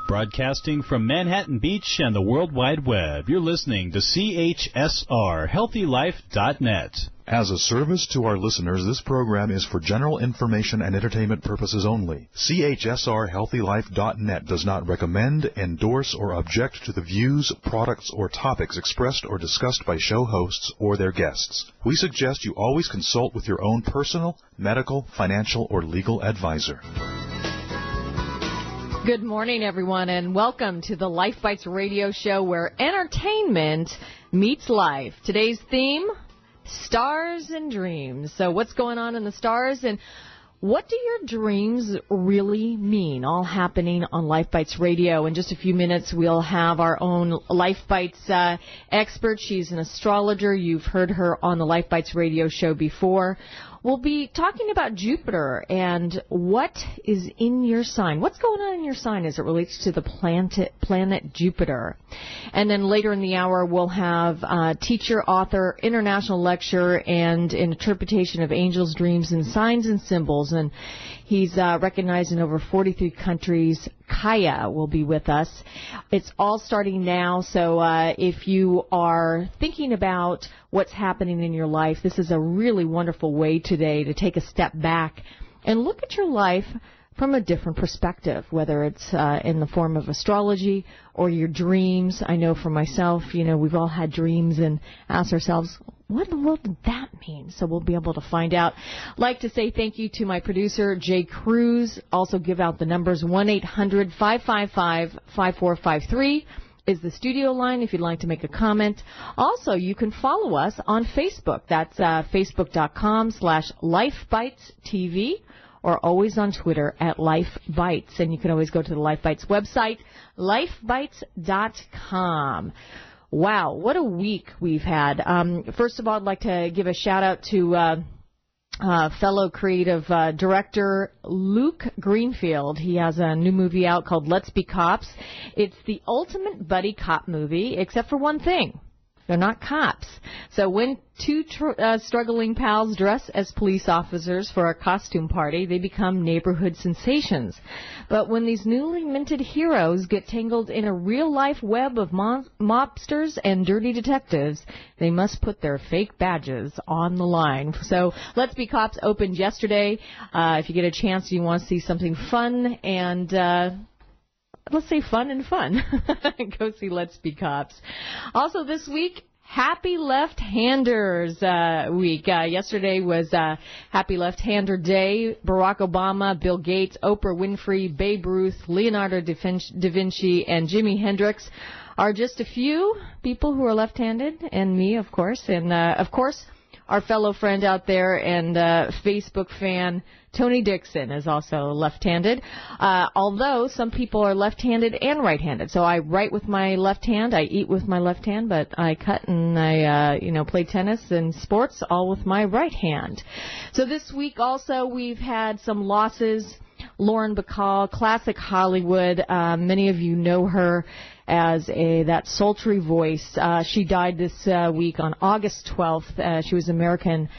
Broadcasting from Manhattan Beach and the World Wide Web, you're listening to CHSR, HealthyLife.net. As a service to our listeners, this program is for general information and entertainment purposes only. CHSR HealthyLife.net does not recommend, endorse, or object to the views, products, or topics expressed or discussed by show hosts or their guests. We suggest you always consult with your own personal, medical, financial, or legal advisor. Good morning, everyone, and welcome to the Life Bites radio show where entertainment meets life. Today's theme, stars and dreams. So what's going on in the stars, and what do your dreams really mean? All happening on Life Bites Radio. In just a few minutes, we'll have our own Life Bites expert. She's an astrologer. You've heard her on the Life Bites radio show before. We'll be talking about Jupiter and what is in your sign. What's going on in your sign as it relates to the planet Jupiter. And then later in the hour, we'll have teacher, author, international lecturer, and an interpretation of angels, dreams, and signs and symbols. And he's recognized in over 43 countries. Kaya will be with us. It's all starting now, so if you are thinking about what's happening in your life, this is a really wonderful way today to take a step back and look at your life from a different perspective, whether it's in the form of astrology or your dreams. I know for myself, we've all had dreams and asked ourselves, what in the world did that mean? So we'll be able to find out. I'd like to say thank you to my producer, Jay Cruz. Also give out the numbers. 1-800-555-5453 is the studio line if you'd like to make a comment. Also, you can follow us on Facebook. That's facebook.com/LifeBitesTV, or always on Twitter at LifeBites. And you can always go to the Life Bites website, lifebites.com. Wow, what a week we've had. First of all, I'd like to give a shout-out to fellow creative director Luke Greenfield. He has a new movie out called Let's Be Cops. It's the ultimate buddy cop movie, except for one thing. They're not cops. So when two struggling pals dress as police officers for a costume party, they become neighborhood sensations. But when these newly minted heroes get tangled in a real-life web of mobsters and dirty detectives, they must put their fake badges on the line. So Let's Be Cops opened yesterday. If you get a chance, you want to see something fun and let's say fun and fun. Go see Let's Be Cops. Also this week, Happy Left-Handers Week. Yesterday was Happy Left-Hander Day. Barack Obama, Bill Gates, Oprah Winfrey, Babe Ruth, Leonardo da Vinci, and Jimi Hendrix are just a few people who are left-handed, and me, of course. And, of course, our fellow friend out there and Facebook fan, Tony Dixon, is also left-handed, although some people are left-handed and right-handed. So I write with my left hand, I eat with my left hand, but I cut and I, play tennis and sports all with my right hand. So this week also we've had some losses. Lauren Bacall, classic Hollywood. Many of you know her as that sultry voice. She died this week on August 12th. She was an American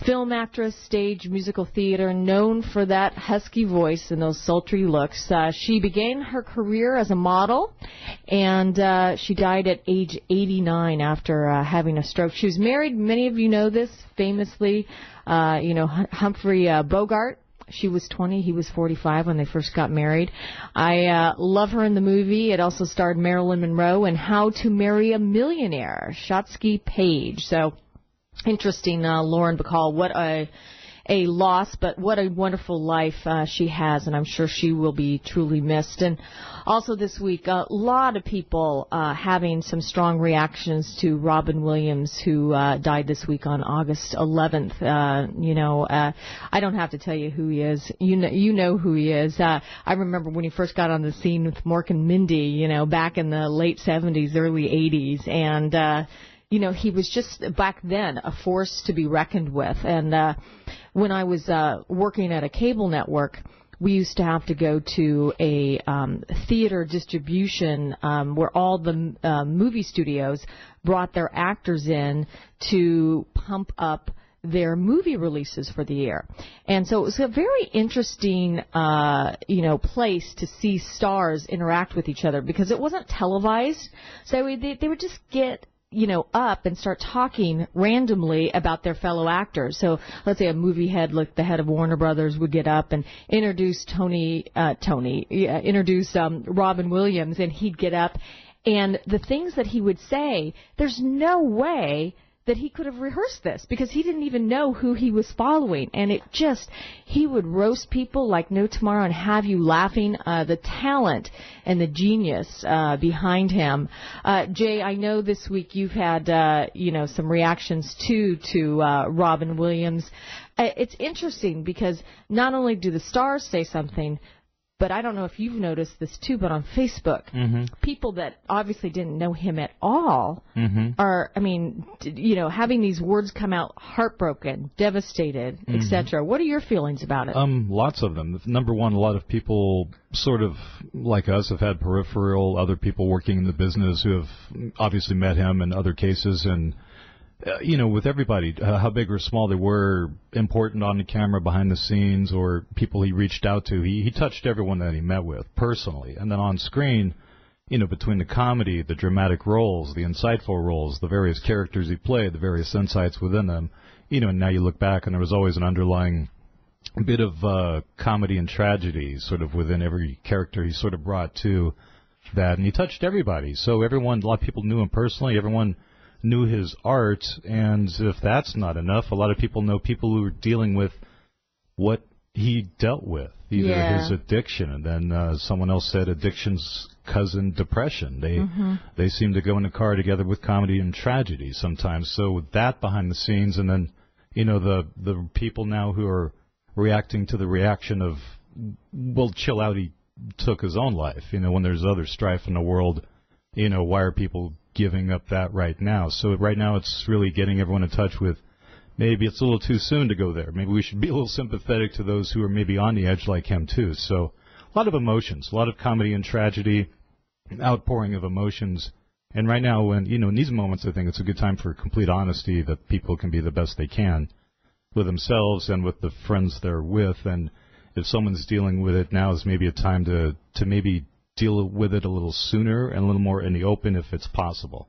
film actress, stage, musical theater, known for that husky voice and those sultry looks. She began her career as a model, and she died at age 89 after having a stroke. She was married, many of you know this, famously, Humphrey Bogart. She was 20, he was 45 when they first got married. I love her in the movie. It also starred Marilyn Monroe in How to Marry a Millionaire, Shotsky Page. So interesting, Lauren Bacall. What a loss, but what a wonderful life she has, and I'm sure she will be truly missed. And also this week, a lot of people having some strong reactions to Robin Williams, who died this week on August 11th. I don't have to tell you who he is. You know who he is. I remember when he first got on the scene with Mork and Mindy, back in the late 70s, early 80s, and he was just back then a force to be reckoned with. And when I was working at a cable network, we used to have to go to a theater distribution where all the movie studios brought their actors in to pump up their movie releases for the year. And so it was a very interesting, place to see stars interact with each other because it wasn't televised. So they would just get up and start talking randomly about their fellow actors. So let's say a movie head, like the head of Warner Brothers, would get up and introduce Robin Williams, and he'd get up, and the things that he would say, there's no way that he could have rehearsed this because he didn't even know who he was following. And he would roast people like no tomorrow and have you laughing. The talent and the genius behind him. Jay, I know this week you've had, some reactions to Robin Williams. It's interesting because not only do the stars say something, but I don't know if you've noticed this too, but on Facebook, people that obviously didn't know him at all are, having these words come out heartbroken, devastated, etc. What are your feelings about it? Lots of them. Number one, a lot of people sort of like us have had peripheral, other people working in the business who have obviously met him in other cases, and with everybody, how big or small they were, important on the camera, behind the scenes, or people he reached out to, he touched everyone that he met with personally. And then on screen, between the comedy, the dramatic roles, the insightful roles, the various characters he played, the various insights within them, and now you look back and there was always an underlying bit of comedy and tragedy sort of within every character he sort of brought to that. And he touched everybody. So a lot of people knew him personally, everyone knew his art, and if that's not enough, a lot of people know people who are dealing with what he dealt with, either his addiction, and then someone else said addiction's cousin, depression. They seem to go in the car together with comedy and tragedy sometimes. So with that behind the scenes, and then the people now who are reacting to the reaction of, well, chill out, he took his own life. When there's other strife in the world, why are people giving up that right now? So right now it's really getting everyone in touch with, maybe it's a little too soon to go there. Maybe we should be a little sympathetic to those who are maybe on the edge like him too. So a lot of emotions, a lot of comedy and tragedy, outpouring of emotions. And right now, when in these moments, I think it's a good time for complete honesty, that people can be the best they can with themselves and with the friends they're with. And if someone's dealing with it, now is maybe a time to maybe deal with it a little sooner and a little more in the open if it's possible.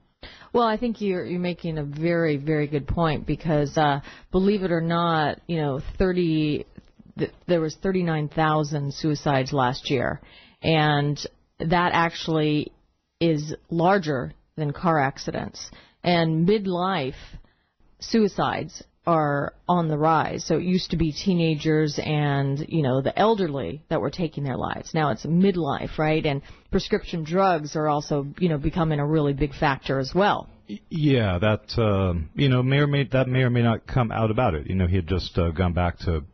Well, I think you're making a very, very good point because, believe it or not, there was 39,000 suicides last year, and that actually is larger than car accidents. And midlife suicides are on the rise. So it used to be teenagers and, the elderly that were taking their lives. Now it's midlife, right? And prescription drugs are also, becoming a really big factor as well. Yeah, that, may or may not come out about it. He had just gone back to,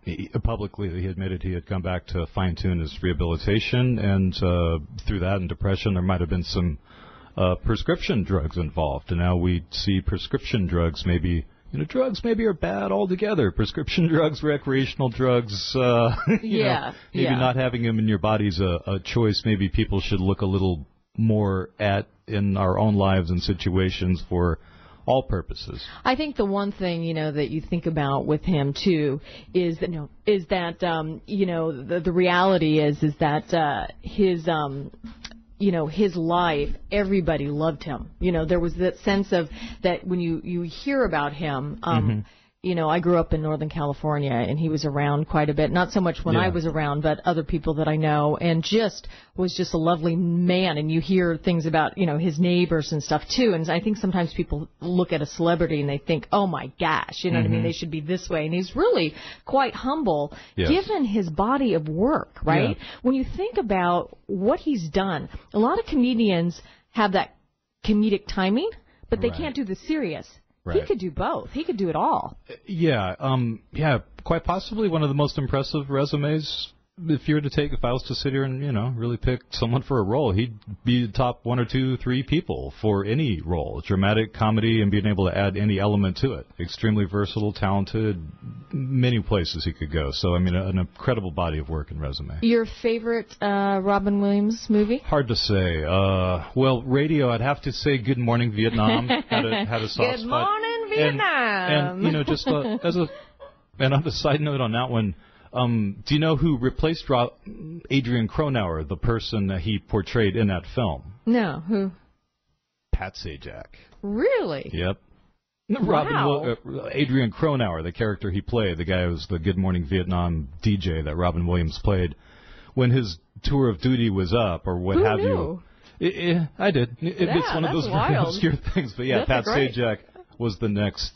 publicly he admitted he had gone back to fine-tune his rehabilitation, and through that and depression there might have been some prescription drugs involved. And now we see prescription drugs maybe, drugs maybe are bad altogether. Prescription drugs, recreational drugs, maybe not having them in your body's a choice. Maybe people should look a little more at in our own lives and situations for all purposes. I think the one thing, that you think about with him too is that, the reality is that his his life, everybody loved him. There was that sense of that when you hear about him, I grew up in Northern California, and he was around quite a bit. Not so much when I was around, but other people that I know, and was just a lovely man. And you hear things about, his neighbors and stuff, too. And I think sometimes people look at a celebrity and they think, oh, my gosh, what I mean? They should be this way. And he's really quite humble, given his body of work, right? Yeah. When you think about what he's done, a lot of comedians have that comedic timing, but they can't do the serious. Right. He could do both. He could do it all. Yeah, quite possibly one of the most impressive resumes. If I was to sit here and, really pick someone for a role, he'd be the top 1 or 2, 3 people for any role. Dramatic, comedy, and being able to add any element to it. Extremely versatile, talented, many places he could go. So, an incredible body of work and resume. Your favorite Robin Williams movie? Hard to say. Well, radio, I'd have to say Good Morning Vietnam. Had a soft spot. Good Morning Vietnam. And, just and on a side note on that one, do you know who replaced Adrian Cronauer, the person that he portrayed in that film? No, who? Pat Sajak. Really? Yep. Wow. Adrian Cronauer, the character he played, the guy who was the Good Morning Vietnam DJ that Robin Williams played, when his tour of duty was up, or what have you. I did. It's one of those very obscure things. But yeah, Pat Sajak was the next,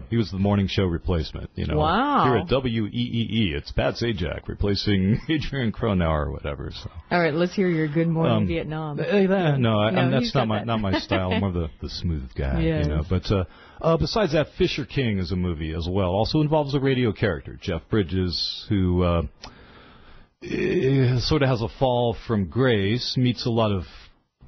he was the morning show replacement. Wow. Here at WEEE, it's Pat Sajak replacing Adrian Cronauer or whatever. So. All right, let's hear your Good Morning Vietnam. No, that's not my style. I'm more the smooth guy, yes. But besides that, Fisher King is a movie as well. Also involves a radio character, Jeff Bridges, who sort of has a fall from grace, meets a lot of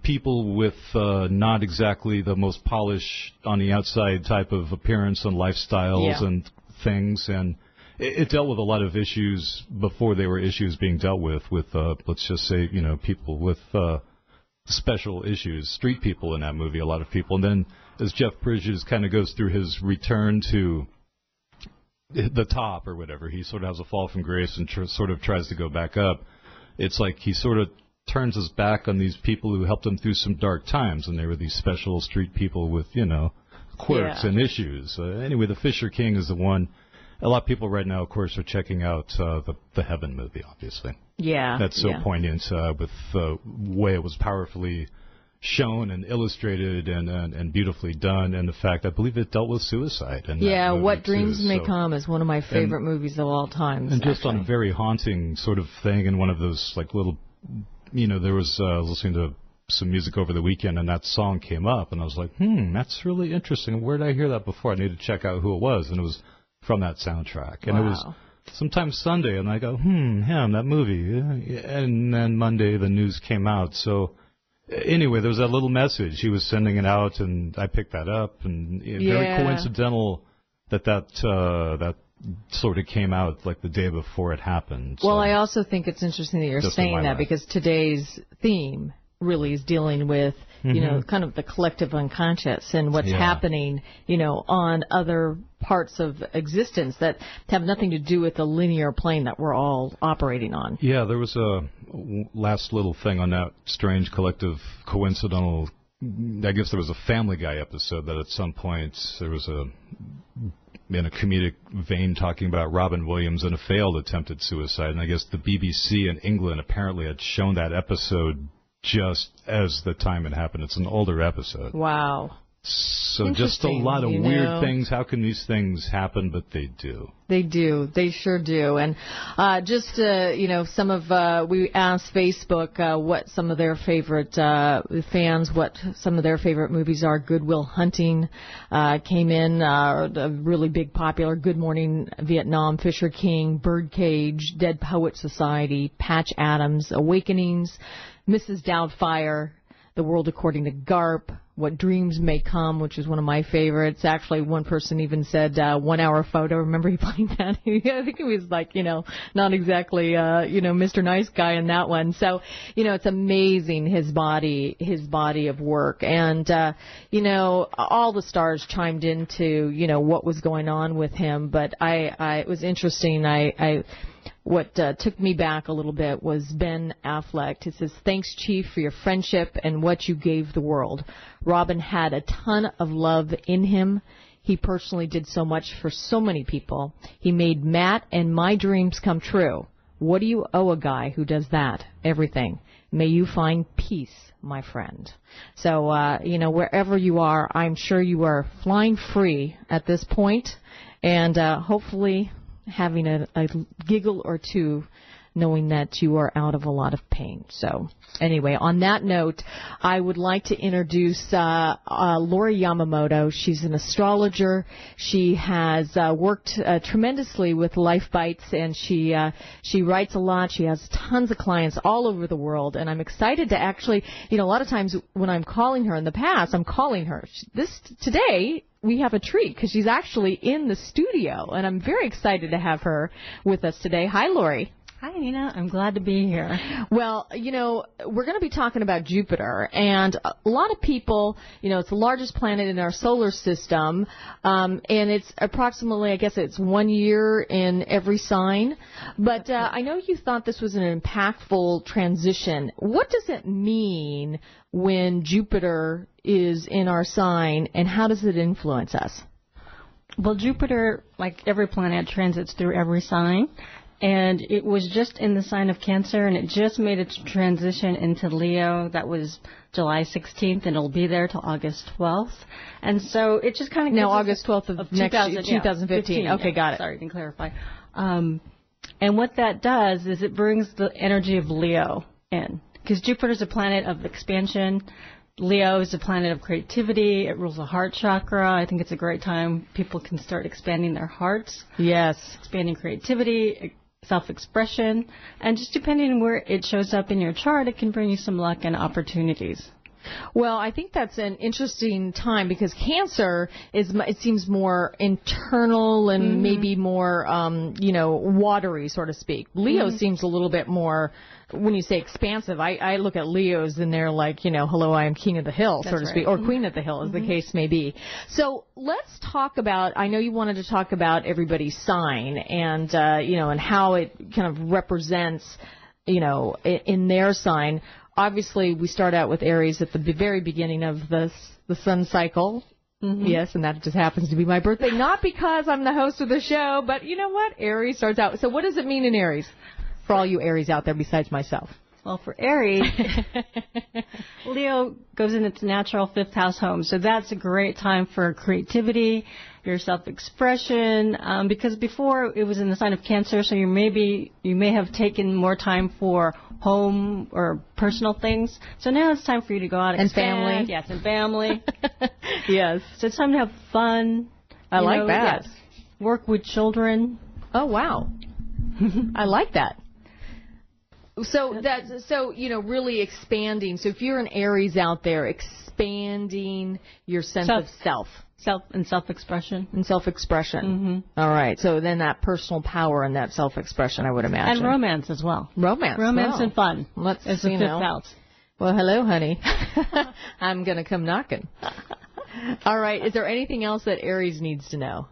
people with not exactly the most polished on the outside type of appearance and lifestyles and things, and it dealt with a lot of issues before they were issues being dealt with let's just say, people with special issues, street people in that movie, a lot of people. And then as Jeff Bridges kind of goes through his return to the top or whatever, he sort of has a fall from grace and sort of tries to go back up. It's like he sort of turns his back on these people who helped him through some dark times, and they were these special street people with, quirks and issues. Anyway, the Fisher King is the one. A lot of people right now, of course, are checking out the Heaven movie, obviously. Yeah. That's so poignant with the way it was powerfully shown and illustrated and beautifully done, and the fact, I believe it dealt with suicide. What Dreams May Come is one of my favorite movies of all time. And just on a very haunting sort of thing, and one of those like little, there was listening to some music over the weekend, and that song came up, and I was like, that's really interesting. Where did I hear that before? I need to check out who it was, and it was from that soundtrack. And it was sometime Sunday, and I go, that movie. And then Monday the news came out, so... Anyway, there was that little message. He was sending it out, and I picked that up. And very coincidental that sort of came out like the day before it happened. Well, I also think it's interesting that you're saying that because today's theme really is dealing with, kind of the collective unconscious and what's happening, on other parts of existence that have nothing to do with the linear plane that we're all operating on. Yeah, there was a last little thing on that strange collective coincidental, I guess there was a Family Guy episode that at some point there was in a comedic vein talking about Robin Williams and a failed attempted suicide, and I guess the BBC in England apparently had shown that episode just as the time it happened. It's an older episode. Wow. So just a lot of weird things. How can these things happen? But they do. They do. They sure do. And some of we asked Facebook what some of their favorite fans, what some of their favorite movies are. Good Will Hunting came in, a really big popular. Good Morning Vietnam, Fisher King, Birdcage, Dead Poet Society, Patch Adams, Awakenings, Mrs. Doubtfire, The World According to Garp, What Dreams May Come, which is one of my favorites. Actually, one person even said 1 Hour Photo. Remember he playing that? I think he was like, not exactly, Mr. Nice Guy in that one. So, it's amazing his body of work. And, all the stars chimed into, what was going on with him. But it was interesting. What took me back a little bit was Ben Affleck. It says, "Thanks, Chief, for your friendship and what you gave the world. Robin had a ton of love in him. He personally did so much for so many people. He made Matt and my dreams come true. What do you owe a guy who does that? Everything. May you find peace, my friend." So, wherever you are, I'm sure you are flying free at this point, and hopefully having a giggle or two, knowing that you are out of a lot of pain. So anyway, on that note, I would like to introduce Lori Yamamoto. She's an astrologer. She has worked tremendously with Life Bites, and she writes a lot. She has tons of clients all over the world, and I'm excited to actually, a lot of times when I'm calling her in the past, I'm calling her. Today, we have a treat because she's actually in the studio, and I'm very excited to have her with us today. Hi, Lori. Hi, Nina. I'm glad to be here. Well, we're going to be talking about Jupiter, and a lot of people, it's the largest planet in our solar system, and it's approximately, I guess it's 1 year in every sign. But I know you thought this was an impactful transition. What does it mean when Jupiter is in our sign, and how does it influence us? Well, Jupiter, like every planet, transits through every sign. And it was just in the sign of Cancer, and it just made its transition into Leo. That was July 16th, and it'll be there till August 12th. And so it just kind of now August 12th of next 2015. Okay, yeah. got it. Sorry, I didn't clarify. And what that does is it brings the energy of Leo in, because Jupiter's a planet of expansion. Leo is a planet of creativity. It rules the heart chakra. I think it's a great time people can start expanding their hearts. Yes. Expanding creativity, self-expression, and just depending on where it shows up in your chart, it can bring you some luck and opportunities. Well, I think that's an interesting time because Cancer it seems more internal and maybe more, watery, so to speak. Leo seems a little bit more, when you say expansive, I look at Leos and they're like, hello, I am king of the hill, so to speak, or queen of the hill, as the case may be. So let's talk about, I know you wanted to talk about everybody's sign and, and how it kind of represents, in their sign. Obviously, we start out with Aries at the very beginning of the sun cycle. Yes, and that just happens to be my birthday. Not because I'm the host of the show, but you know what? Aries starts out. So what does it mean in Aries for all you Aries out there besides myself? Well, for Aries, Leo goes in its natural fifth house home. So that's a great time for creativity, your self-expression, because before it was in the sign of Cancer, so you may have taken more time for home or personal things. So now it's time for you to go out and family. Yes, and family. Yes. So it's time to have fun. I like that. Yes. Work with children. Oh, wow. I like that. So really expanding. So if you're an Aries out there, expanding your sense of self-expression. And self-expression. All right. So then that personal power and that self-expression, I would imagine. And romance as well. Romance and fun. It's the fifth house. Well, hello, honey. I'm going to come knocking. All right. Is there anything else that Aries needs to know?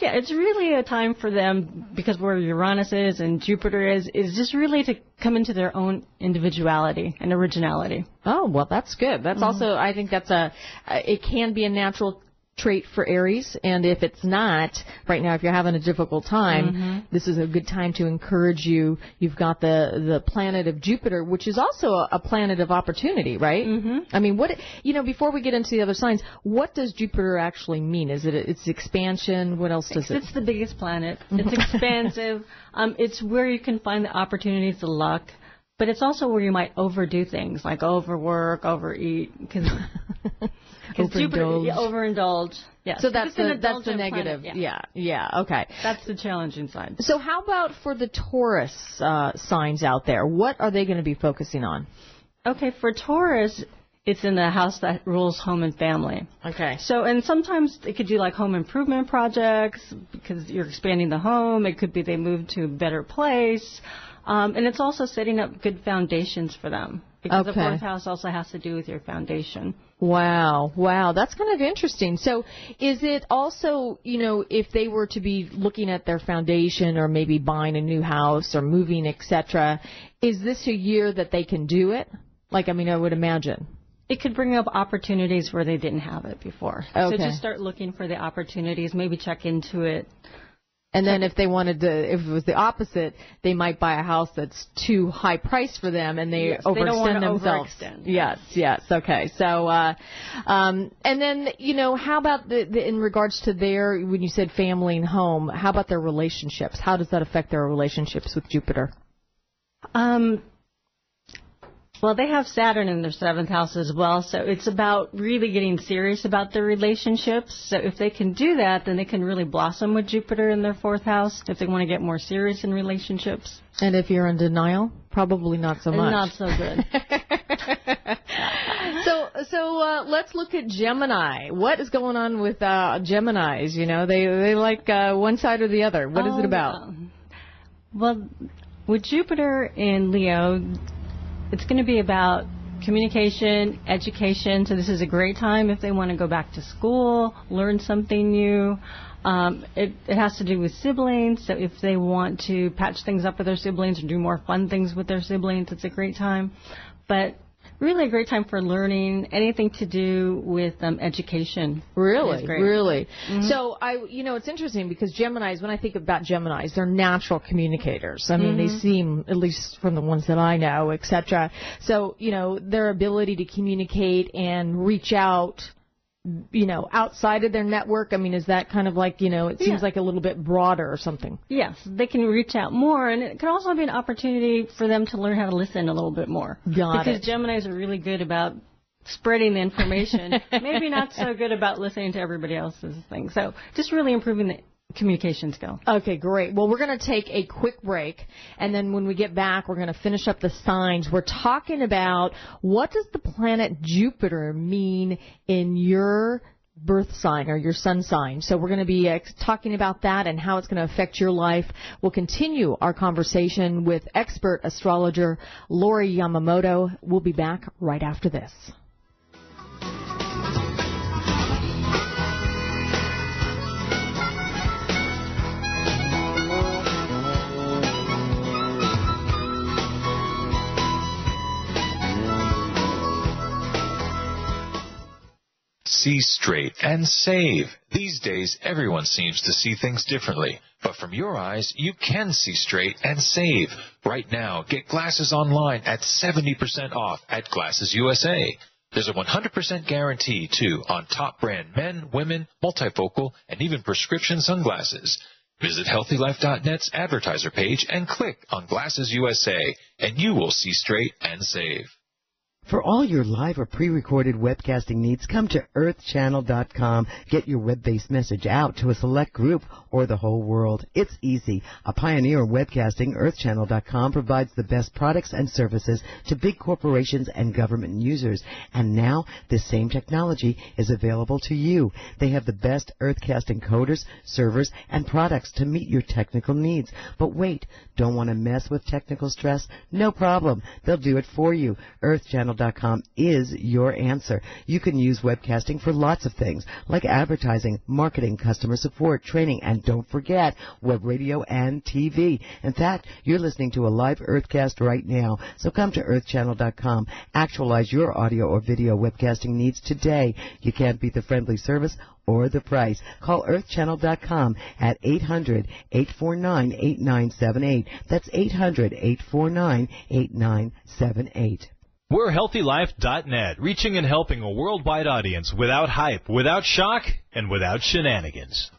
Yeah, it's really a time for them, because where Uranus is and Jupiter is just really to come into their own individuality and originality. Oh, well, that's good. That's also, I think it can be a natural trait for Aries, and if it's not, right now, if you're having a difficult time, this is a good time to encourage you. You've got the planet of Jupiter, which is also a planet of opportunity, right? I mean, before we get into the other signs, what does Jupiter actually mean? Is it its expansion? What else does it? It's the biggest planet. It's expansive. It's where you can find the opportunities, the luck. But it's also where you might overdo things, like overwork, overeat, because overindulge. Yeah. So that's the negative. Planet, yeah. Okay. That's the challenging side. So how about for the Taurus signs out there? What are they going to be focusing on? Okay, for Taurus, it's in the house that rules home and family. Okay. So, and sometimes it could do like home improvement projects because you're expanding the home. It could be they move to a better place. And it's also setting up good foundations for them, because the fourth house also has to do with your foundation. Wow. That's kind of interesting. So is it also, if they were to be looking at their foundation or maybe buying a new house or moving, etc., is this a year that they can do it? I would imagine. It could bring up opportunities where they didn't have it before. Okay. So just start looking for the opportunities, maybe check into it. And then if it was the opposite, they might buy a house that's too high priced for them, and they overextend themselves. Yes. Okay. So, and then, how about in regards to when you said family and home, how about their relationships? How does that affect their relationships with Jupiter? Well, they have Saturn in their seventh house as well, so it's about really getting serious about their relationships. So if they can do that, then they can really blossom with Jupiter in their fourth house if they want to get more serious in relationships. And if you're in denial, probably not so much. Not so good. So let's look at Gemini. What is going on with Geminis? They like one side or the other. What is it about? Well, with Jupiter in Leo, it's going to be about communication, education. So this is a great time if they want to go back to school, learn something new. It has to do with siblings. So if they want to patch things up with their siblings or do more fun things with their siblings, it's a great time. But really a great time for learning, anything to do with education. Really? Mm-hmm. So, it's interesting because Geminis, when I think about Geminis, they're natural communicators. I mean, they seem, at least from the ones that I know, etc. So, their ability to communicate and reach out, outside of their network, I mean, is that kind of like, it seems like a little bit broader or something? Yes, they can reach out more, and it can also be an opportunity for them to learn how to listen a little bit more. Because Geminis are really good about spreading the information, maybe not so good about listening to everybody else's thing. So just really improving the communication skill. Okay, great. Well, we're going to take a quick break, and then when we get back, we're going to finish up the signs. We're talking about what does the planet Jupiter mean in your birth sign or your sun sign. So we're going to be talking about that and how it's going to affect your life. We'll continue our conversation with expert astrologer Lori Yamamoto. We'll be back right after this. See straight and save. These days, everyone seems to see things differently. But from your eyes, you can see straight and save. Right now, get glasses online at 70% off at Glasses USA. There's a 100% guarantee, too, on top brand men, women, multifocal, and even prescription sunglasses. Visit HealthyLife.net's advertiser page and click on Glasses USA, and you will see straight and save. For all your live or pre-recorded webcasting needs, come to earthchannel.com. Get your web-based message out to a select group or the whole world. It's easy. A pioneer in webcasting, earthchannel.com provides the best products and services to big corporations and government users. And now, this same technology is available to you. They have the best earthcast encoders, servers, and products to meet your technical needs. But wait, don't want to mess with technical stress? No problem. They'll do it for you. Earthchannel.com is your answer. You can use webcasting for lots of things, like advertising, marketing, customer support, training, and don't forget, web radio and TV. In fact, you're listening to a live Earthcast right now, so come to earthchannel.com. Actualize your audio or video webcasting needs today. You can't beat the friendly service or the price. Call earthchannel.com at 800-849-8978. That's 800-849-8978. We're HealthyLife.net, reaching and helping a worldwide audience without hype, without shock, and without shenanigans.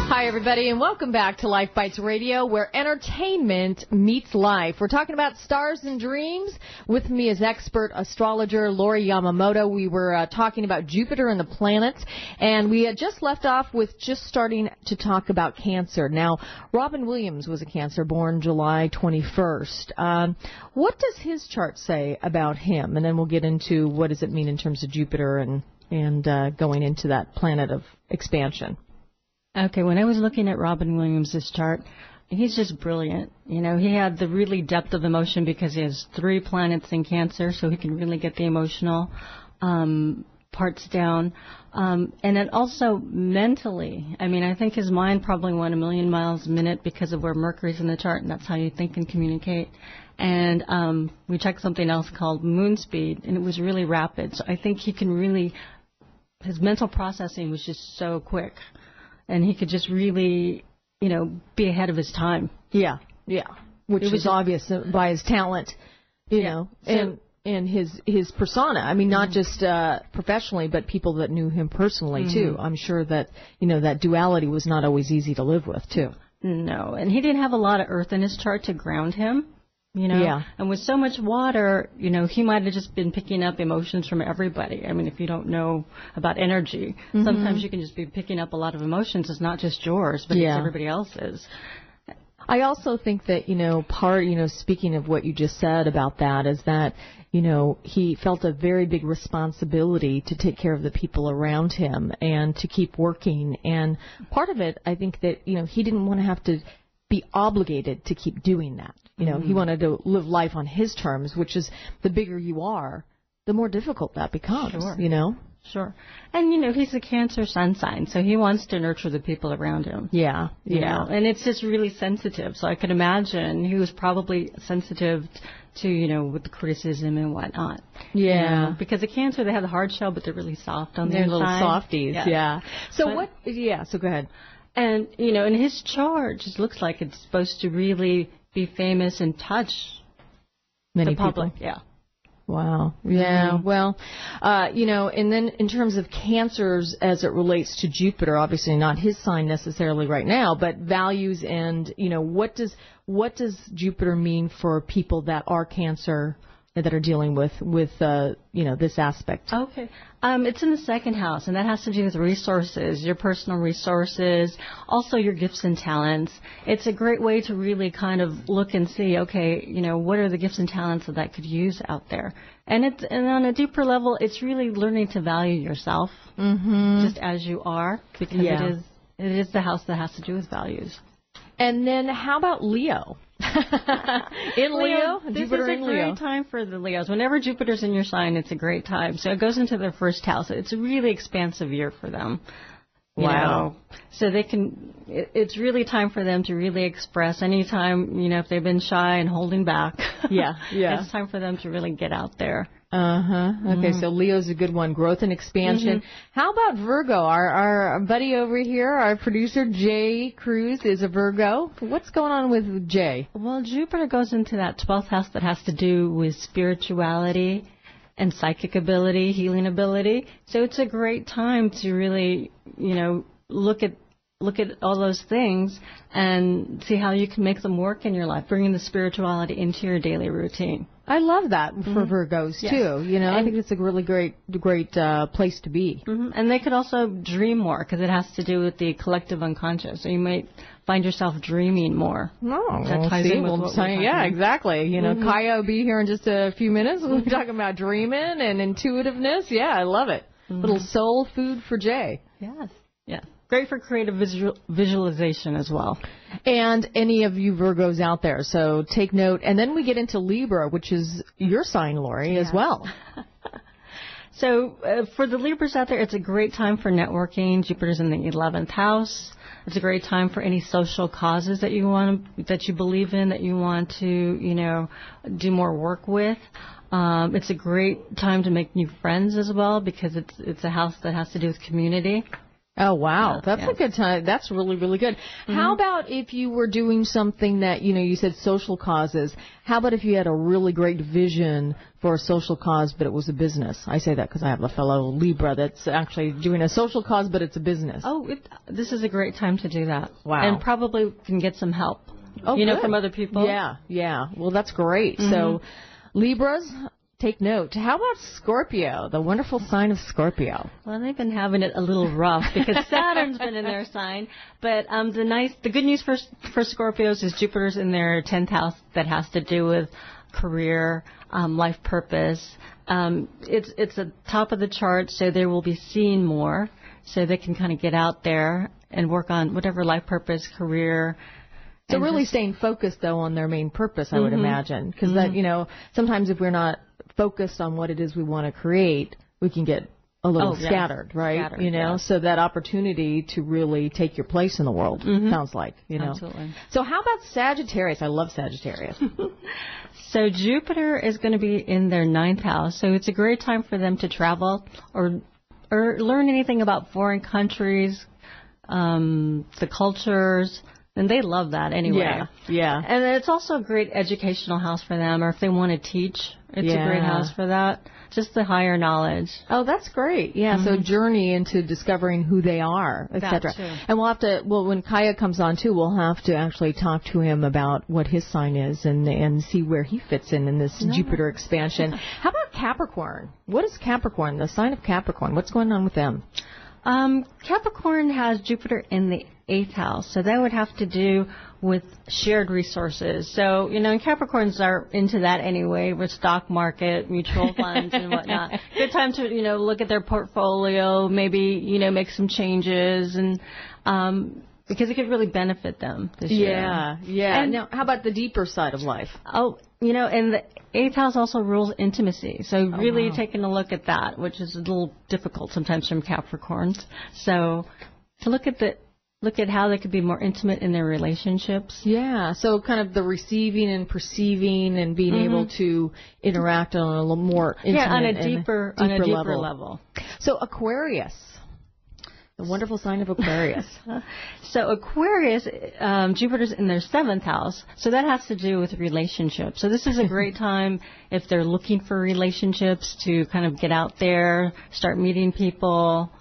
Hi, everybody, and welcome back to Life Bites Radio, where entertainment meets life. We're talking about stars and dreams. With me is expert astrologer Lori Yamamoto. We were talking about Jupiter and the planets, and we had just left off with just starting to talk about Cancer. Now, Robin Williams was a Cancer, born July 21st. What does his chart say about him? And then we'll get into what does it mean in terms of Jupiter and going into that planet of expansion. Okay, when I was looking at Robin Williams' chart, he's just brilliant. You know, he had the really depth of emotion because he has 3 planets in Cancer, so he can really get the emotional parts down. And then also mentally, I mean, I think his mind probably went a million miles a minute because of where Mercury's in the chart, and that's how you think and communicate. And we checked something else called moon speed, and it was really rapid. So I think he can really, his mental processing was just so quick. And he could just really, you know, be ahead of his time. Yeah, which is obvious by his talent, you know, and his persona. I mean, not just professionally, but people that knew him personally, too. I'm sure that, you know, that duality was not always easy to live with, too. No, and he didn't have a lot of earth in his chart to ground him. You know, yeah. And with so much water, you know, he might have just been picking up emotions from everybody. I mean, if you don't know about energy, sometimes you can just be picking up a lot of emotions. It's not just yours, but it's everybody else's. I also think that, you know, speaking of what you just said about that, is that, you know, he felt a very big responsibility to take care of the people around him and to keep working. And part of it, I think that, you know, he didn't want to have to be obligated to keep doing that. You know, he wanted to live life on his terms, which is the bigger you are, the more difficult that becomes, you know? Sure. And, you know, he's a Cancer sun sign, so he wants to nurture the people around him. Yeah, You know, and it's just really sensitive. So I could imagine he was probably sensitive to, you know, with the criticism and whatnot. Yeah. You know, because the Cancer, they have the hard shell, but they're really soft on the They're inside. little softies, yeah. So But- so go ahead. And, you know, in his chart, it looks like it's supposed to really be famous and touch Many the public. people. Yeah. Wow. Yeah. Well, you know, and then in terms of Cancers as it relates to Jupiter, obviously not his sign necessarily right now, but values and, you know, what does Jupiter mean for people that are Cancer that are dealing with you know, this aspect? Okay. It's in the second house, and that has to do with resources, your personal resources, also your gifts and talents. It's a great way to really kind of look and see, okay, you know, what are the gifts and talents that I could use out there? And on a deeper level, it's really learning to value yourself just as you are, because it is the house that has to do with values. And then how about Leo? In Leo? Jupiter in This is a Leo. great time for the Leos. Whenever Jupiter's in your sign, it's a great time. So it goes into their first house. It's a really expansive year for them. You know. So they can, it's really time for them to really express anytime, you know, if they've been shy and holding back. Yeah. It's time for them to really get out there. Okay, so Leo's a good one. Growth and expansion. How about Virgo? Our buddy over here, our producer, Jay Cruz, is a Virgo. What's going on with Jay? Well, Jupiter goes into that 12th house that has to do with spirituality and psychic ability, healing ability. So it's a great time to really, you know, look at all those things and see how you can make them work in your life, bringing the spirituality into your daily routine. I love that for Virgos, too. You know, I think it's a really great place to be. And they could also dream more because it has to do with the collective unconscious. So you might find yourself dreaming more. Oh, That ties in with what we're talking about. exactly. You know, Kaya will be here in just a few minutes. We'll be talking about dreaming and intuitiveness. Yeah, I love it. Little soul food for Jay. Yes. Yeah. Great for creative visualization as well. And any of you Virgos out there, so take note. And then we get into Libra, which is your sign, Lori, as well. So for the Libras out there, it's a great time for networking. Jupiter's in the 11th house. It's a great time for any social causes that you believe in, that you want to, you know, do more work with. It's a great time to make new friends as well because it's a house that has to do with community. Oh, wow. That's a good time. That's really, really good. How about if you were doing something that, you know, you said social causes. How about if you had a really great vision for a social cause, but it was a business? I say that because I have a fellow Libra that's actually doing a social cause, but it's a business. Oh, this is a great time to do that. Wow. And probably can get some help, good. from other people. Yeah. Well, that's great. So, Libras, take note. How about Scorpio, the wonderful sign of Scorpio? Well, they've been having it a little rough because Saturn's been in their sign. But the good news for Scorpios is Jupiter's in their 10th house that has to do with career, life purpose. It's the top of the chart, so they will be seen more, so they can kind of get out there and work on whatever life purpose, career. So really staying focused, though, on their main purpose, I would imagine. Because that, you know, sometimes if we're not focused on what it is we want to create, we can get a little scattered, right? You know, so that opportunity to really take your place in the world, sounds like, you know. Absolutely. So how about Sagittarius? I love Sagittarius. So Jupiter is going to be in their 9th house, so it's a great time for them to travel or learn anything about foreign countries, the cultures. And they love that anyway. Yeah. And it's also a great educational house for them, or if they want to teach, it's a great house for that. Just the higher knowledge. Oh, that's great. Yeah, so journey into discovering who they are, etc. And we'll have to, when Kaya comes on too, we'll have to actually talk to him about what his sign is and see where he fits in this Jupiter expansion. How about Capricorn? What is Capricorn, the sign of Capricorn? What's going on with them? Capricorn has Jupiter in the 8th house, so that would have to do with shared resources. So, you know, and Capricorns are into that anyway, with stock market, mutual funds and whatnot. Good time to, you know, look at their portfolio, maybe, you know, make some changes. And because it could really benefit them this year. Yeah. And now, how about the deeper side of life? Oh, and the 8th house also rules intimacy. So really taking a look at that, which is a little difficult sometimes from Capricorns. So to look at how they could be more intimate in their relationships. Yeah, so kind of the receiving and perceiving and being able to interact on a little more intimate on a deeper level. So Aquarius, the wonderful sign of Aquarius. So Aquarius, Jupiter's in their 7th house, so that has to do with relationships. So this is a great time if they're looking for relationships to kind of get out there, start meeting people.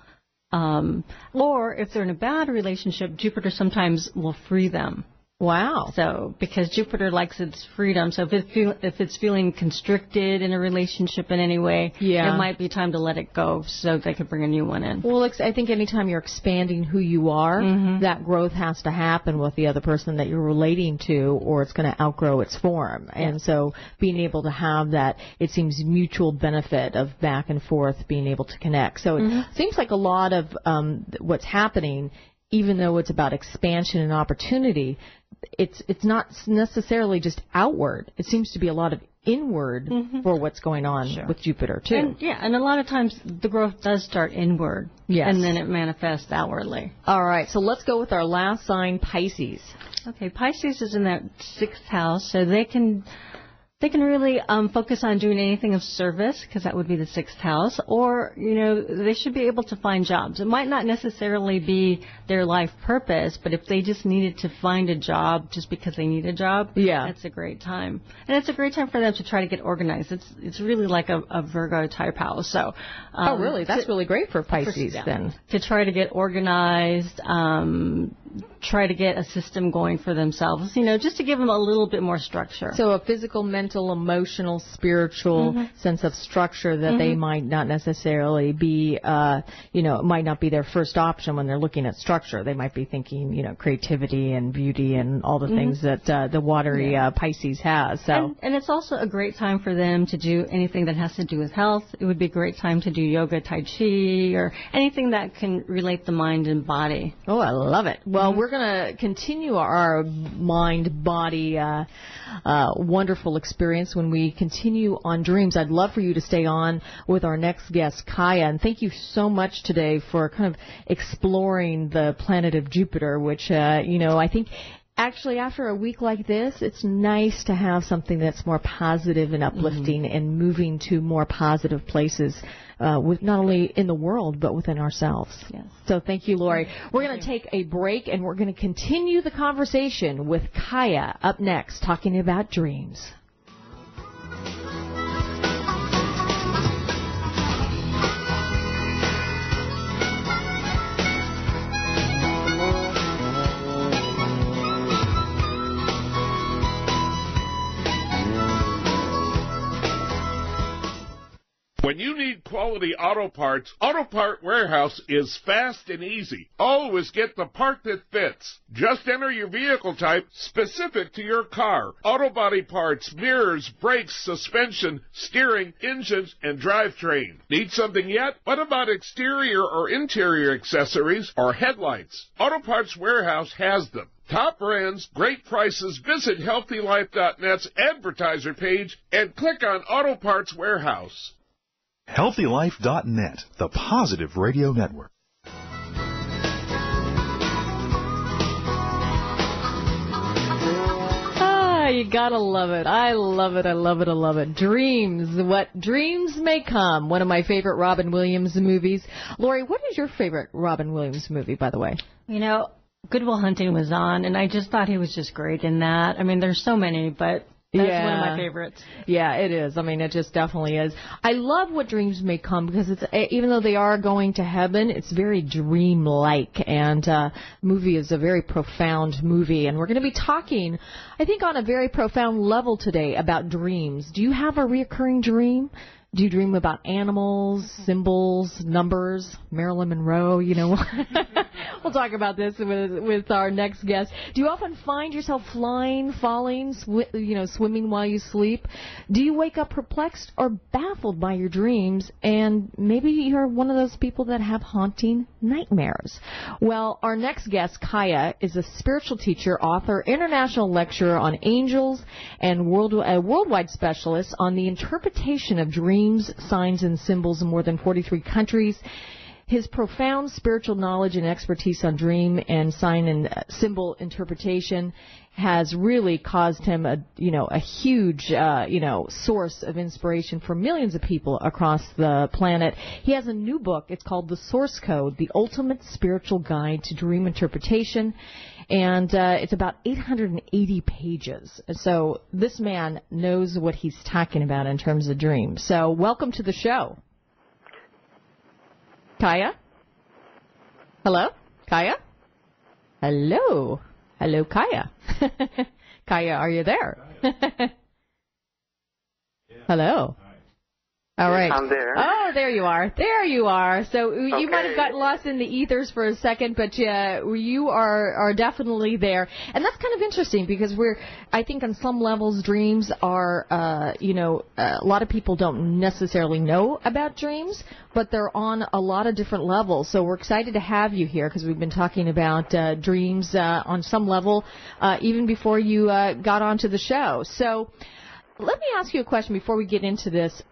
Or if they're in a bad relationship, Jupiter sometimes will free them. Wow. So, because Jupiter likes its freedom, so if it's feeling constricted in a relationship in any way, it might be time to let it go so they could bring a new one in. Well, I think anytime you're expanding who you are, that growth has to happen with the other person that you're relating to, or it's going to outgrow its form. Yeah. And so being able to have that, it seems, mutual benefit of back and forth, being able to connect. So it seems like a lot of what's happening, even though it's about expansion and opportunity, it's not necessarily just outward. It seems to be a lot of inward for what's going on with Jupiter, too. And a lot of times the growth does start inward, and then it manifests outwardly. All right, so let's go with our last sign, Pisces. Okay, Pisces is in that 6th house, so they can really focus on doing anything of service, because that would be the 6th house, or, they should be able to find jobs. It might not necessarily be their life purpose, but if they just needed to find a job just because they need a job, that's a great time. And it's a great time for them to try to get organized. It's really like a Virgo type house. So, oh, really? That's really great for Pisces then. To try to get organized, try to get a system going for themselves, just to give them a little bit more structure. So a physical, mental, emotional, spiritual sense of structure that they might not necessarily be, it might not be their first option when they're looking at structure. They might be thinking, creativity and beauty and all the things that the watery Pisces has. So, and it's also a great time for them to do anything that has to do with health. It would be a great time to do yoga, tai chi, or anything that can relate the mind and body. Oh, I love it. Well, we're going to continue our mind-body wonderful experience when we continue on dreams. I'd love for you to stay on with our next guest, Kaya, and thank you so much today for kind of exploring the planet of Jupiter, which, I think actually after a week like this, it's nice to have something that's more positive and uplifting and moving to more positive places. With not only in the world, but within ourselves. Yes. So thank you, Lori. We're going to take a break, and we're going to continue the conversation with Kaya up next, talking about dreams. When you need quality auto parts, Auto Part Warehouse is fast and easy. Always get the part that fits. Just enter your vehicle type specific to your car. Auto body parts, mirrors, brakes, suspension, steering, engines, and drivetrain. Need something yet? What about exterior or interior accessories or headlights? Auto Parts Warehouse has them. Top brands, great prices. Visit HealthyLife.net's advertiser page and click on Auto Parts Warehouse. HealthyLife.net, the positive radio network. You gotta love it. I love it. I love it. I love it. Dreams. What dreams may come. One of my favorite Robin Williams movies. Lori, what is your favorite Robin Williams movie, by the way? Good Will Hunting was on, and I just thought he was just great in that. I mean, there's so many, but that's one of my favorites. Yeah, it is. I mean, it just definitely is. I love What Dreams May Come because it's even though they are going to heaven, it's very dream-like, and movie is a very profound movie. And we're going to be talking, I think, on a very profound level today about dreams. Do you have a reoccurring dream? Do you dream about animals, symbols, numbers, Marilyn Monroe? You know, we'll talk about this with our next guest. Do you often find yourself flying, falling, swimming while you sleep? Do you wake up perplexed or baffled by your dreams? And maybe you're one of those people that have haunting nightmares. Well, our next guest, Kaya, is a spiritual teacher, author, international lecturer on angels, and a worldwide specialist on the interpretation of dreams, signs, and symbols in more than 43 countries. His profound spiritual knowledge and expertise on dream and sign and symbol interpretation has really caused him a huge source of inspiration for millions of people across the planet. He has a new book. It's called The Source Code: The Ultimate Spiritual Guide to Dream Interpretation, and it's about 880 pages. So this man knows what he's talking about in terms of dreams. So welcome to the show. Kaya? Hello? Kaya? Hello? Hello, Kaya. Kaya, are you there? Hello. All right. I'm there. Oh, there you are. There you are. So you might have gotten lost in the ethers for a second, but you are definitely there. And that's kind of interesting because I think on some levels dreams are, a lot of people don't necessarily know about dreams, but they're on a lot of different levels. So we're excited to have you here because we've been talking about dreams on some level even before you got onto the show. So let me ask you a question before we get into this.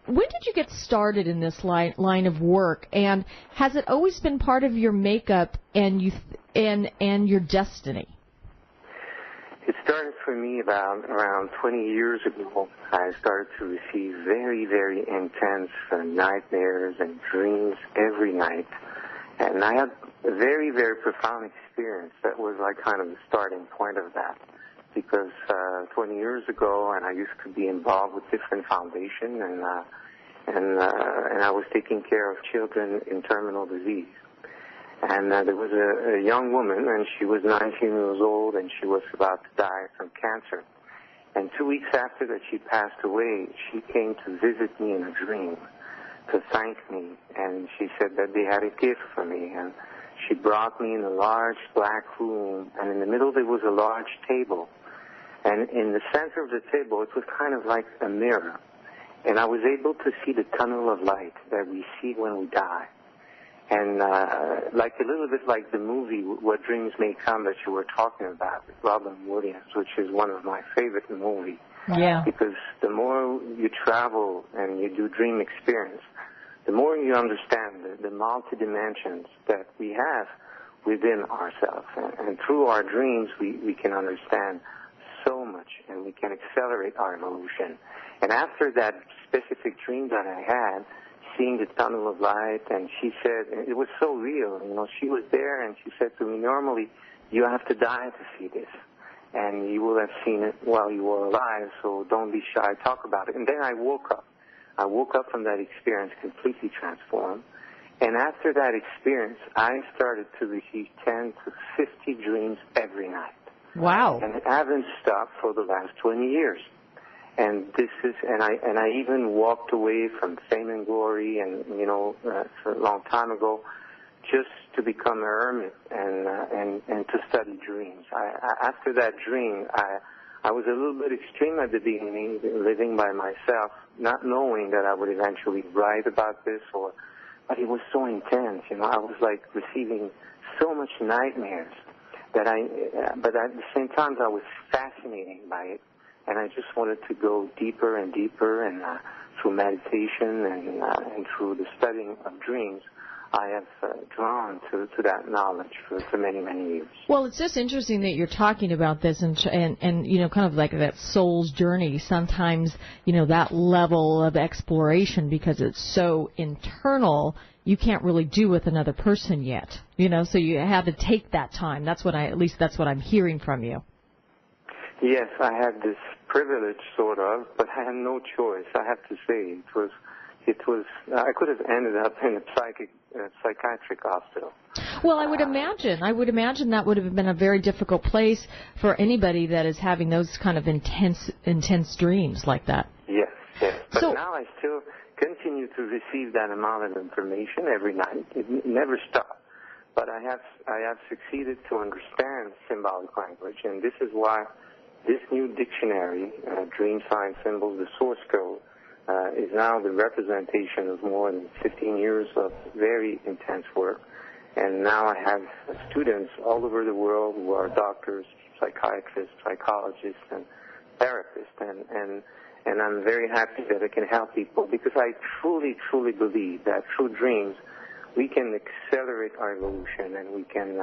When did you get started in this line of work, and has it always been part of your makeup and your destiny? It started for me around 20 years ago. I started to receive very, very intense nightmares and dreams every night, and I had a very, very profound experience that was like kind of the starting point of that. Because 20 years ago, and I used to be involved with different foundations, and I was taking care of children in terminal disease. And there was a young woman, and she was 19 years old, and she was about to die from cancer. And 2 weeks after that she passed away, she came to visit me in a dream to thank me, and she said that they had a gift for me. And she brought me in a large black room, and in the middle there was a large table. And in the center of the table, it was kind of like a mirror. And I was able to see the tunnel of light that we see when we die. And like a little bit like the movie What Dreams May Come that you were talking about with Robin Williams, which is one of my favorite movies. Yeah. Because the more you travel and you do dream experience, the more you understand the multi-dimensions that we have within ourselves. And through our dreams, we can understand so much, and we can accelerate our evolution. And after that specific dream that I had, seeing the tunnel of light, and she said, it was so real, she was there, and she said to me, normally you have to die to see this, and you will have seen it while you were alive, so don't be shy, talk about it. And then I woke up. I woke up from that experience completely transformed, and after that experience, I started to receive 10 to 50 dreams every night. Wow. And I haven't stopped for the last 20 years. And I even walked away from fame and glory and, a long time ago just to become a hermit and to study dreams. After that dream, I was a little bit extreme at the beginning, living by myself, not knowing that I would eventually write about this but it was so intense, I was like receiving so much nightmares. But at the same time, I was fascinated by it, and I just wanted to go deeper and deeper, and through meditation and through the studying of dreams, I have drawn to that knowledge for many, many years. Well, it's just interesting that you're talking about this and kind of like that soul's journey. Sometimes, that level of exploration, because it's so internal, you can't really do with another person yet, so you have to take that time. That's what I'm hearing from you. Yes, I had this privilege, sort of, but I had no choice. I have to say, I could have ended up in a psychiatric hospital. Well, I would imagine that would have been a very difficult place for anybody that is having those kind of intense dreams like that. Yes. But now I still continue to receive that amount of information every night. It never stops. But I have succeeded to understand symbolic language, and this is why this new dictionary, Dream Sign Symbols, the source code, is now the representation of more than 15 years of very intense work. And now I have students all over the world who are doctors, psychiatrists, psychologists, and therapists, and I'm very happy that I can help people, because I truly, truly believe that through dreams we can accelerate our evolution, and we can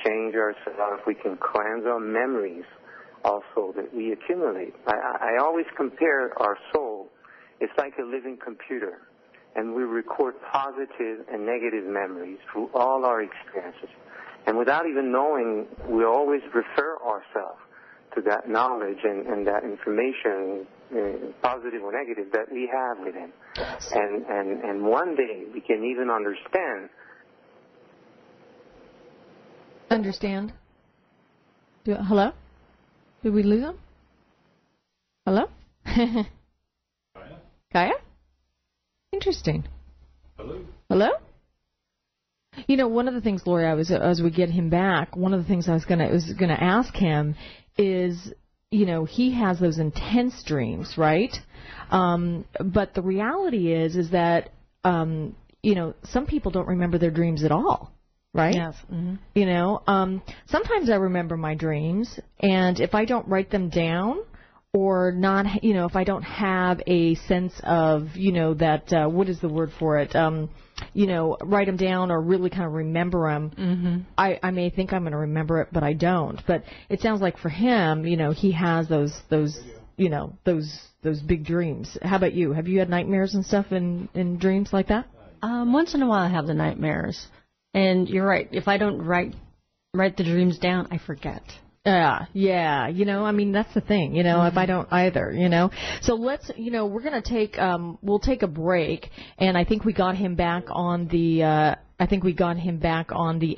change ourselves, we can cleanse our memories also that we accumulate. I always compare our soul, it's like a living computer, and we record positive and negative memories through all our experiences. And without even knowing, we always refer ourselves to that knowledge and that information, positive or negative, that we have within. And one day we can even understand. Understand? Hello? Did we lose him? Hello? Kaya? Interesting. Hello? You know, one of the things, Lori, as we get him back, one of the things I was gonna ask him is, you know, he has those intense dreams, right? But the reality is that, you know, some people don't remember their dreams at all, right? Yes. Mm-hmm. You know, sometimes I remember my dreams, and if I don't write them down, or not, you know, if I don't have a sense of, you know, that, what is the word for it? You know, write them down or really kind of remember them. Mm-hmm. I may think I'm going to remember it, but I don't. But it sounds like for him, you know, he has those, you know, those big dreams. How about you? Have you had nightmares and stuff in dreams like that? Once in a while I have the nightmares. And you're right. If I don't write the dreams down, I forget. Yeah, you know, I mean, that's the thing, you know, if I don't either, you know. So let's, you know, we're going to take, we'll take a break, and I think we got him back on the,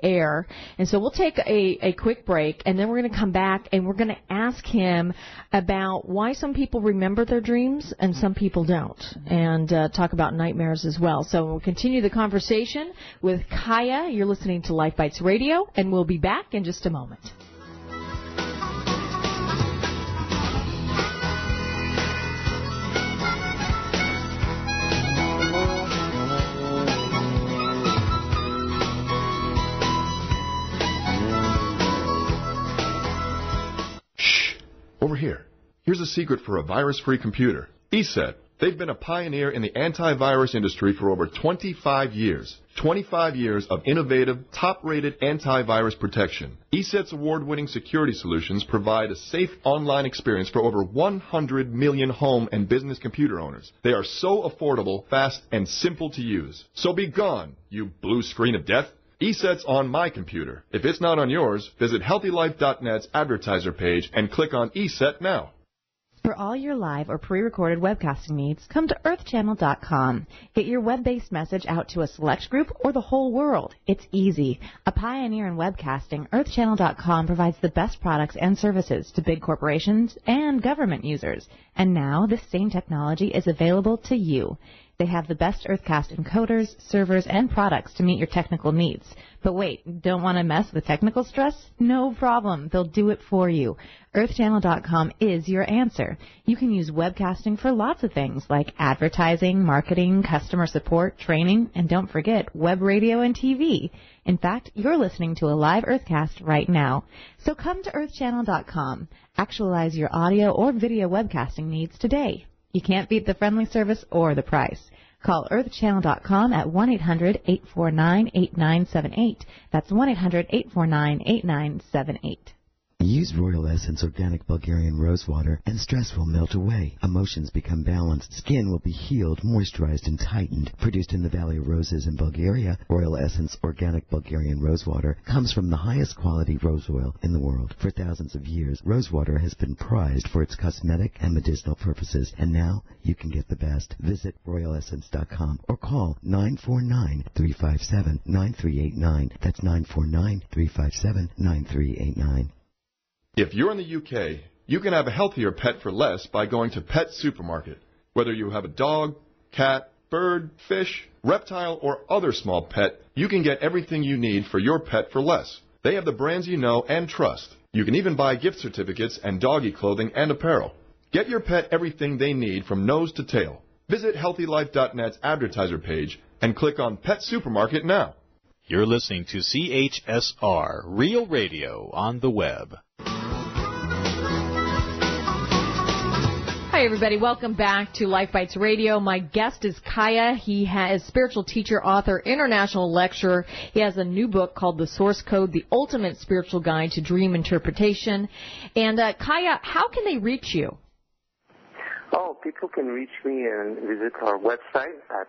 air. And so we'll take a quick break, and then we're going to come back, and we're going to ask him about why some people remember their dreams and some people don't, and talk about nightmares as well. So we'll continue the conversation with Kaya. You're listening to Life Bites Radio, and we'll be back in just a moment. Over here. Here's a secret for a virus-free computer. ESET. They've been a pioneer in the antivirus industry for over 25 years. 25 years of innovative, top-rated antivirus protection. ESET's award-winning security solutions provide a safe online experience for over 100 million home and business computer owners. They are so affordable, fast, and simple to use. So be gone, you blue screen of death. ESET's on my computer. If it's not on yours, visit HealthyLife.net's advertiser page and click on ESET now. For all your live or pre-recorded webcasting needs, come to earthchannel.com. Get your web-based message out to a select group or the whole world. It's easy. A pioneer in webcasting, earthchannel.com provides the best products and services to big corporations and government users. And now this same technology is available to you. They have the best Earthcast encoders, servers, and products to meet your technical needs. But wait, don't want to mess with technical stress? No problem. They'll do it for you. EarthChannel.com is your answer. You can use webcasting for lots of things like advertising, marketing, customer support, training, and don't forget web radio and TV. In fact, you're listening to a live Earthcast right now. So come to EarthChannel.com. Actualize your audio or video webcasting needs today. You can't beat the friendly service or the price. Call earthchannel.com at 1-800-849-8978. That's 1-800-849-8978. Use Royal Essence Organic Bulgarian Rosewater and stress will melt away. Emotions become balanced. Skin will be healed, moisturized, and tightened. Produced in the Valley of Roses in Bulgaria, Royal Essence Organic Bulgarian Rosewater comes from the highest quality rose oil in the world. For thousands of years, rosewater has been prized for its cosmetic and medicinal purposes, and now you can get the best. Visit RoyalEssence.com or call 949-357-9389. That's 949-357-9389. If you're in the UK, you can have a healthier pet for less by going to Pet Supermarket. Whether you have a dog, cat, bird, fish, reptile, or other small pet, you can get everything you need for your pet for less. They have the brands you know and trust. You can even buy gift certificates and doggy clothing and apparel. Get your pet everything they need from nose to tail. Visit HealthyLife.net's advertiser page and click on Pet Supermarket now. You're listening to CHSR, Real Radio on the web. Hi, everybody. Welcome back to Life Bites Radio. My guest is Kaya. He is spiritual teacher, author, international lecturer. He has a new book called The Source Code, The Ultimate Spiritual Guide to Dream Interpretation. And, Kaya, how can they reach you? Oh, people can reach me and visit our website at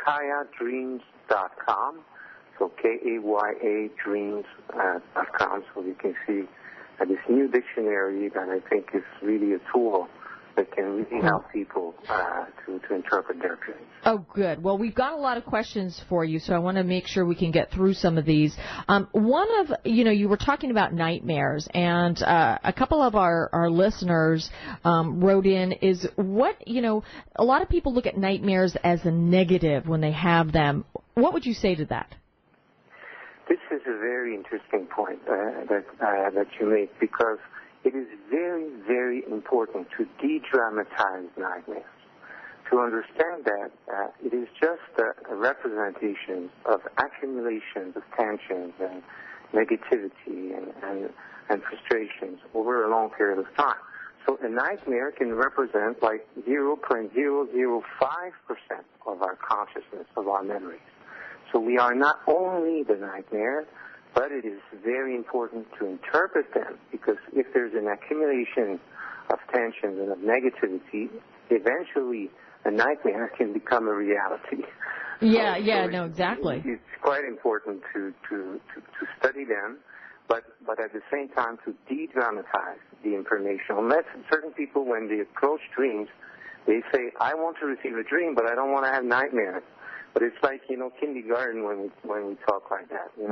kayadreams.com. So Kaya dreams.com. So you can see this new dictionary that I think is really a tool that can really help people to interpret their dreams. Oh, good. Well, we've got a lot of questions for you, so I want to make sure we can get through some of these. One of, you were talking about nightmares, and a couple of our listeners wrote in is what, a lot of people look at nightmares as a negative when they have them. What would you say to that? This is a very interesting point that you make, because it is very, very important to de-dramatize nightmares, to understand that it is just a representation of accumulations of tensions and negativity and frustrations over a long period of time. So a nightmare can represent like 0.005% of our consciousness, of our memories. So we are not only the nightmare, but it is very important to interpret them, because if there's an accumulation of tensions and of negativity, eventually a nightmare can become a reality. Exactly. It's quite important to study them, but at the same time to de-dramatize the information. Unless certain people, when they approach dreams, they say, I want to receive a dream, but I don't want to have nightmares. But it's like, kindergarten when we talk like that. We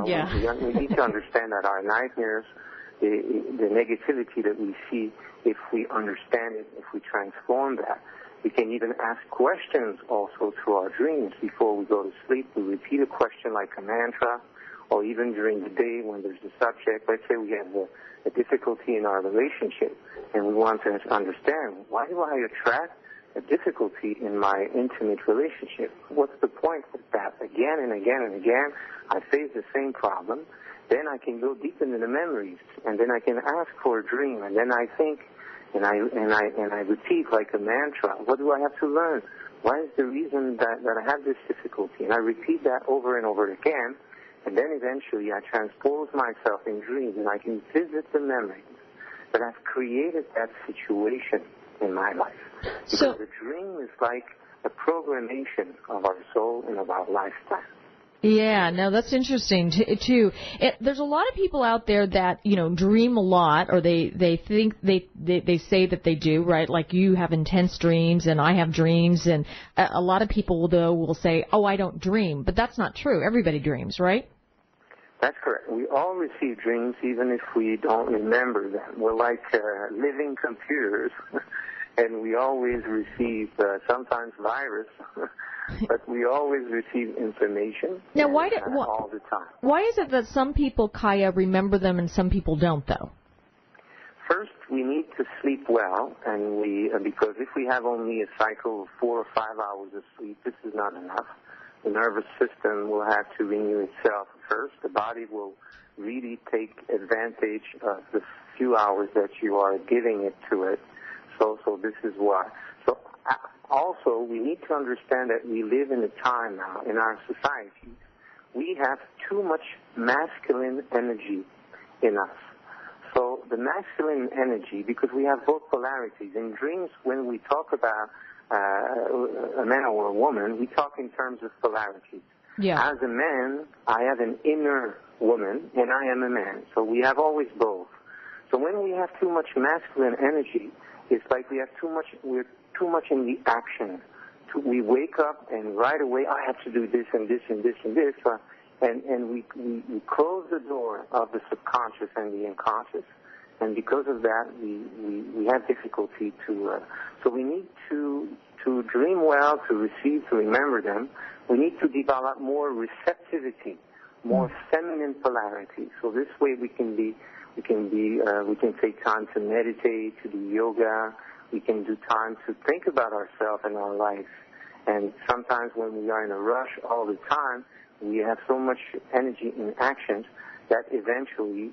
need to understand that our nightmares, the negativity that we see, if we understand it, if we transform that, we can even ask questions also through our dreams before we go to sleep. We repeat a question like a mantra, or even during the day when there's a subject. Let's say we have a difficulty in our relationship, and we want to understand, why do I attract a difficulty in my intimate relationship? What's the point of that? Again and again and again, I face the same problem. Then I can go deep into the memories, and then I can ask for a dream, and then I think, and I repeat like a mantra. What do I have to learn? Why is the reason that I have this difficulty? And I repeat that over and over again, and then eventually I transpose myself in dreams, and I can visit the memories that have created that situation in my life. Because the dream is like a programmation of our soul and of our lifetime. Yeah, no, that's interesting too. There's a lot of people out there that dream a lot, or they think they say that they do, right? Like you have intense dreams, and I have dreams, and a lot of people though will say, "Oh, I don't dream," but that's not true. Everybody dreams, right? That's correct. We all receive dreams, even if we don't remember them. We're like living computers. And we always receive, sometimes virus, but we always receive information now, all the time. Why is it that some people, Kaya, remember them and some people don't, though? First, we need to sleep well, and because if we have only a cycle of 4 or 5 hours of sleep, this is not enough. The nervous system will have to renew itself first. The body will really take advantage of the few hours that you are giving it to it. So this is why. So also, we need to understand that we live in a time now in our society. We have too much masculine energy in us. So the masculine energy, because we have both polarities. In dreams, when we talk about a man or a woman, we talk in terms of polarities. Yeah. As a man, I have an inner woman, and I am a man. So we have always both. So when we have too much masculine energy, it's like we're too much in the action. We wake up and right away, I have to do this and this and this and this, and we close the door of the subconscious and the unconscious, and because of that, we have difficulty to. So we need to to dream well, to receive, to remember them, we need to develop more receptivity, more feminine polarity. So this way we can take time to meditate, to do yoga. We can do time to think about ourselves and our life. And sometimes when we are in a rush all the time, we have so much energy in actions that eventually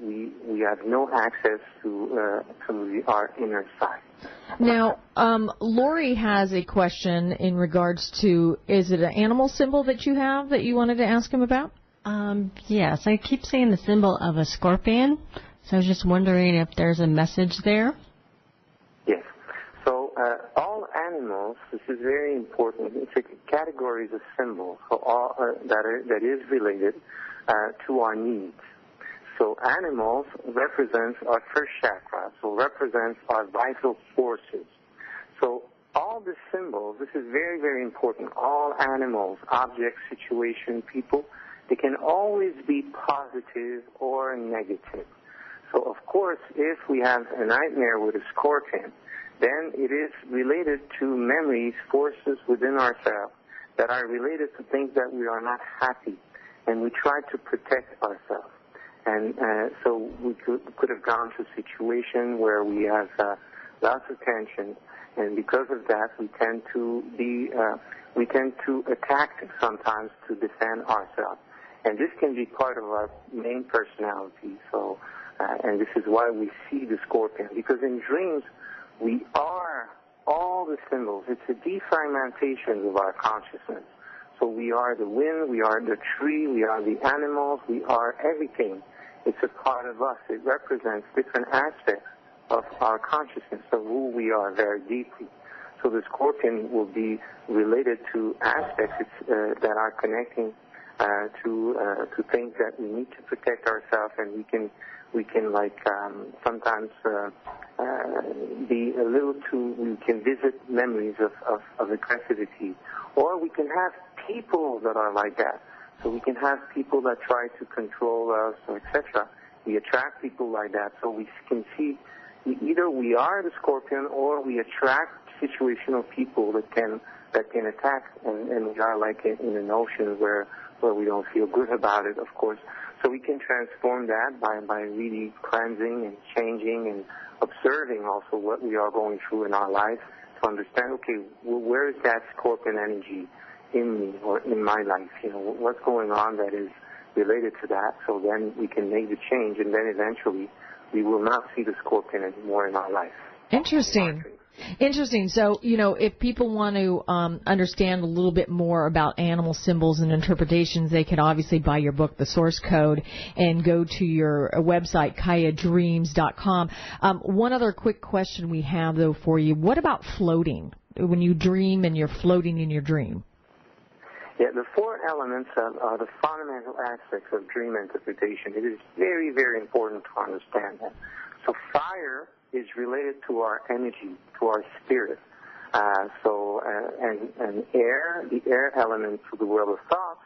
we have no access to our inner side. Now, Lori has a question in regards to, is it an animal symbol that you have that you wanted to ask him about? Yes, I keep seeing the symbol of a scorpion, so I was just wondering if there's a message there. Yes. So all animals, this is very important, it's categories of symbols, so all, that is related to our needs. So animals represents our first chakra, so represents our vital forces. So all the symbols, this is very, very important. All animals, objects, situation, people, they can always be positive or negative. So of course, if we have a nightmare with a scorpion, then it is related to memories, forces within ourselves that are related to things that we are not happy, and we try to protect ourselves. And so we could have gone to a situation where we have lots of tension, and because of that, we tend to attack sometimes to defend ourselves. And this can be part of our main personality. So, and this is why we see the scorpion, because in dreams we are all the symbols. It's a defragmentation of our consciousness. So we are the wind, we are the tree, we are the animals, we are everything. It's a part of us. It represents different aspects of our consciousness, of who we are very deeply. So the scorpion will be related to aspects that are connecting to things that we need to protect ourselves, and we can like sometimes be a little too. We can visit memories of aggressivity, or we can have people that are like that. So we can have people that try to control us, etc. We attract people like that. So we can see either we are the scorpion or we attract situational people that can attack, and we are like in an ocean where we don't feel good about it, of course. So we can transform that by really cleansing and changing and observing also what we are going through in our life to understand, okay, well, where is that scorpion energy in me or in my life? You know, what's going on that is related to that, so then we can make the change, and then eventually we will not see the scorpion anymore in our life. Interesting. So, you know, if people want to understand a little bit more about animal symbols and interpretations, they can obviously buy your book, The Source Code, and go to your website, KayaDreams.com. One other quick question we have, though, for you. What about floating? When you dream and you're floating in your dream? Yeah, the four elements are the fundamental aspects of dream interpretation. It is very, very important to understand that. So fire is related to our energy, to our spirit. And air, the air element to the world of thought,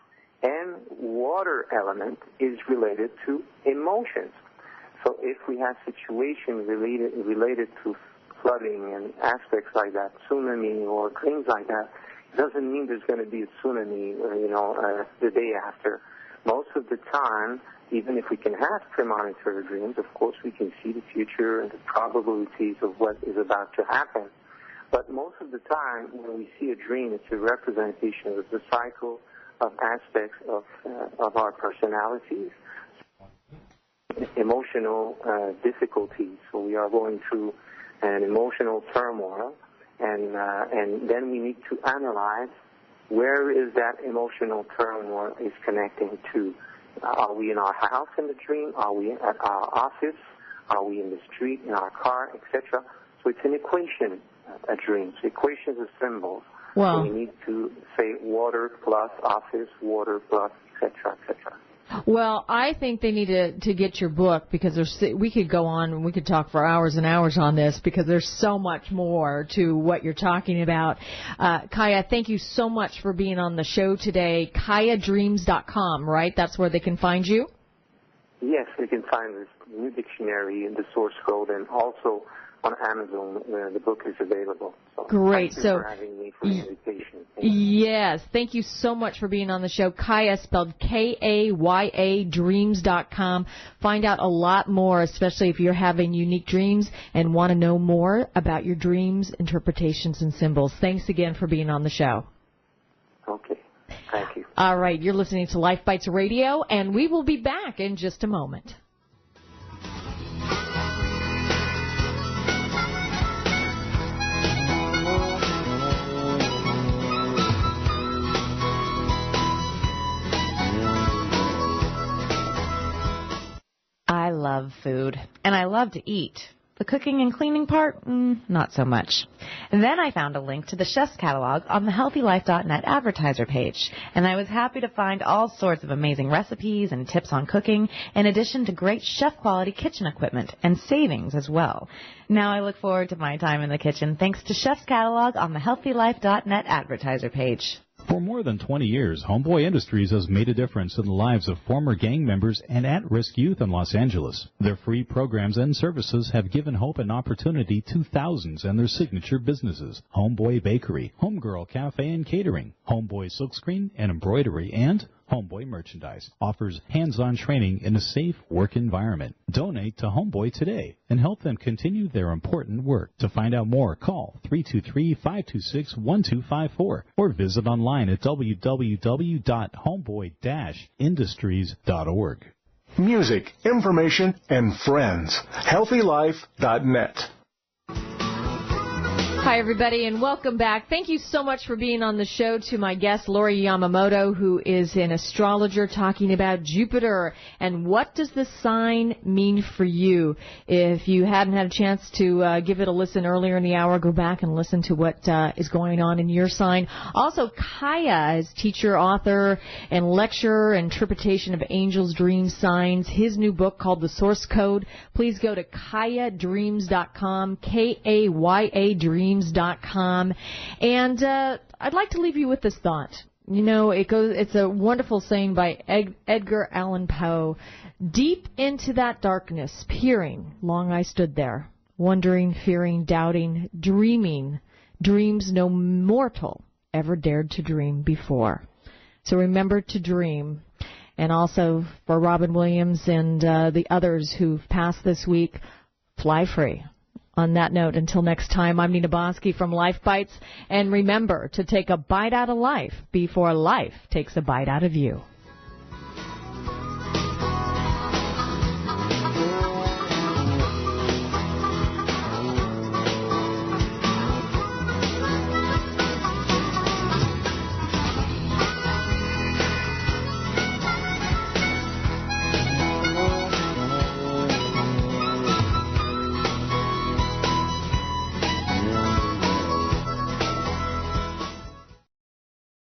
and water element is related to emotions. So if we have situations related to flooding and aspects like that, tsunami or things like that, it doesn't mean there's going to be a tsunami, the day after. Most of the time, even if we can have premonitory dreams, of course we can see the future and the probabilities of what is about to happen. But most of the time, when we see a dream, it's a representation of the cycle of aspects of our personalities, emotional difficulties. So we are going through an emotional turmoil, and then we need to analyze where is that emotional turmoil is connecting to. Are we in our house in the dream? Are we at our office? Are we in the street, in our car, etc.? So it's an equation, a dream. So equations are symbols. Wow. So we need to say water plus office, water plus, etc., etc. Well, I think they need to get your book, because we could go on and we could talk for hours and hours on this, because there's so much more to what you're talking about. Kaya, thank you so much for being on the show today. KayaDreams.com, right? That's where they can find you? Yes, they can find this new dictionary in the source code, and also on Amazon, the book is available. So great. Thank you for having me for for the invitation. Yes, thank you so much for being on the show. Kaya, spelled Kaya, dreams.com. Find out a lot more, especially if you're having unique dreams and want to know more about your dreams, interpretations, and symbols. Thanks again for being on the show. Okay, thank you. All right, you're listening to Life Bites Radio, and we will be back in just a moment. I love food, and I love to eat. The cooking and cleaning part, not so much. And then I found a link to the chef's catalog on the HealthyLife.net advertiser page, and I was happy to find all sorts of amazing recipes and tips on cooking, in addition to great chef-quality kitchen equipment and savings as well. Now I look forward to my time in the kitchen thanks to chef's catalog on the HealthyLife.net advertiser page. For more than 20 years, Homeboy Industries has made a difference in the lives of former gang members and at-risk youth in Los Angeles. Their free programs and services have given hope and opportunity to thousands and their signature businesses: Homeboy Bakery, Homegirl Cafe and Catering, Homeboy Silkscreen and Embroidery, and Homeboy Merchandise offers hands-on training in a safe work environment. Donate to Homeboy today and help them continue their important work. To find out more, call 323-526-1254 or visit online at www.homeboy-industries.org. Music, information, and friends. HealthyLife.net. Hi, everybody, and welcome back. Thank you so much for being on the show. To my guest, Lori Yamamoto, who is an astrologer, talking about Jupiter and what does the sign mean for you. If you hadn't had a chance to give it a listen earlier in the hour, go back and listen to what is going on in your sign. Also, Kaya is teacher, author, and lecturer, Interpretation of Angels, Dreams, Signs. His new book called The Source Code. Please go to KayaDreams.com, Kaya Dreams.com. And I'd like to leave you with this thought. You know, it's a wonderful saying by Edgar Allan Poe. Deep into that darkness, peering, long I stood there, wondering, fearing, doubting, dreaming, dreams no mortal ever dared to dream before. So remember to dream. And also for Robin Williams and the others who've passed this week, fly free. On that note, until next time, I'm Nina Bosky from Life Bites. And remember to take a bite out of life before life takes a bite out of you.